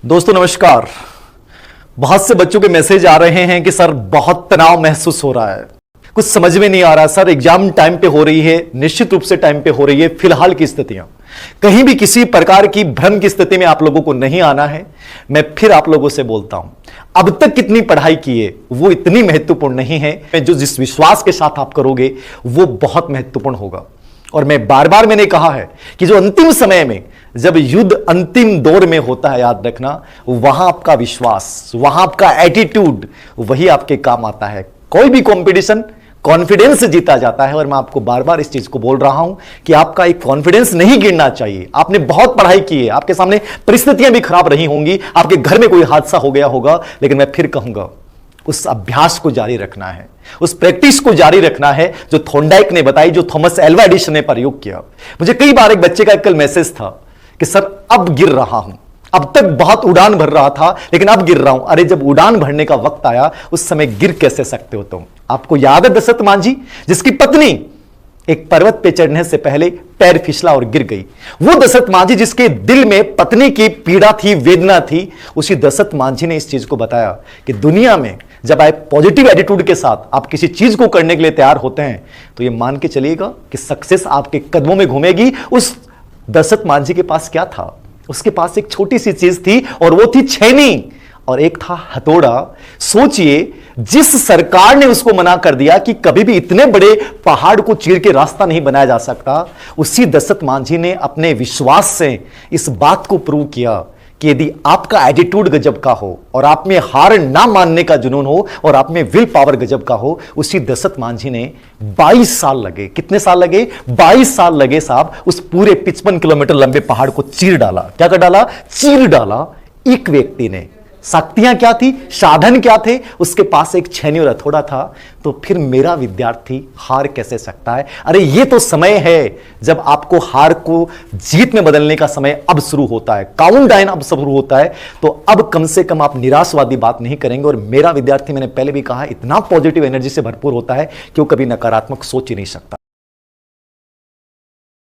दोस्तों नमस्कार। बहुत से बच्चों के मैसेज आ रहे हैं कि सर बहुत तनाव महसूस हो रहा है, कुछ समझ में नहीं आ रहा। सर एग्जाम टाइम पे हो रही है, निश्चित रूप से टाइम पे हो रही है। फिलहाल की स्थितियां कहीं भी किसी प्रकार की भ्रम की स्थिति में आप लोगों को नहीं आना है। मैं फिर आप लोगों से बोलता हूं, अब तक कितनी पढ़ाई की है वो इतनी महत्वपूर्ण नहीं है। जो जिस विश्वास के साथ आप करोगे वो बहुत महत्वपूर्ण होगा। और मैं बार बार मैंने कहा है कि जो अंतिम समय में जब युद्ध अंतिम दौर में होता है, याद रखना, वहां आपका विश्वास, वहां आपका एटीट्यूड, वही आपके काम आता है। कोई भी कंपटीशन कॉन्फिडेंस से जीता जाता है। और मैं आपको बार बार इस चीज को बोल रहा हूं कि आपका एक कॉन्फिडेंस नहीं गिरना चाहिए। आपने बहुत पढ़ाई की है, आपके सामने परिस्थितियां भी खराब रही होंगी, आपके घर में कोई हादसा हो गया होगा, लेकिन मैं फिर कहूंगा उस अभ्यास को जारी रखना है, उस प्रैक्टिस को जारी रखना है जो थॉर्नडाइक ने बताई, जो थॉमस एल्वा एडिसन ने प्रयोग किया। मुझे कई बार एक बच्चे का कल मैसेज था कि सर अब गिर रहा हूं, अब तक बहुत उड़ान भर रहा था लेकिन अब गिर रहा हूं। अरे जब उड़ान भरने का वक्त आया उस समय गिर कैसे सकते हो तुम? आपको याद है दशरथ मांझी जिसकी पत्नी एक पर्वत पे चढ़ने से पहले पैर फिसला और गिर गई? वो दशरथ मांझी जिसके दिल में पत्नी की पीड़ा थी, वेदना थी, उसी दशरथ मांझी ने इस चीज को बताया कि दुनिया में जब आप पॉजिटिव एटीट्यूड के साथ आप किसी चीज को करने के लिए तैयार होते हैं तो ये मान के चलिएगा कि सक्सेस आपके कदमों में घूमेगी। उस दशरथ मांझी के पास क्या था? उसके पास एक छोटी सी चीज थी और वो थी छेनी और एक था हथौड़ा। सोचिए, जिस सरकार ने उसको मना कर दिया कि कभी भी इतने बड़े पहाड़ को चीर के रास्ता नहीं बनाया जा सकता, उसी दशरथ मांझी ने अपने विश्वास से इस बात को प्रूव किया कि यदि आपका एटीट्यूड गजब का हो और आप में हार ना मानने का जुनून हो और आप में विल पावर गजब का हो, उसी दशरथ मांझी ने 22 साल लगे। कितने साल लगे? 22 साल लगे साहब। उस पूरे 55 किलोमीटर लंबे पहाड़ को चीर डाला। क्या कर डाला? चीर डाला। एक व्यक्ति ने। शक्तियां क्या थी, साधन क्या थे? उसके पास एक छेनी और हथौड़ा था। तो फिर मेरा विद्यार्थी हार कैसे सकता है? अरे ये तो समय है जब आपको हार को जीत में बदलने का समय अब शुरू होता है। काउंटडाउन अब शुरू होता है। तो अब कम से कम आप निराशवादी बात नहीं करेंगे। और मेरा विद्यार्थी, मैंने पहले भी कहा, इतना पॉजिटिव एनर्जी से भरपूर होता है कि वो कभी नकारात्मक सोच ही नहीं सकता।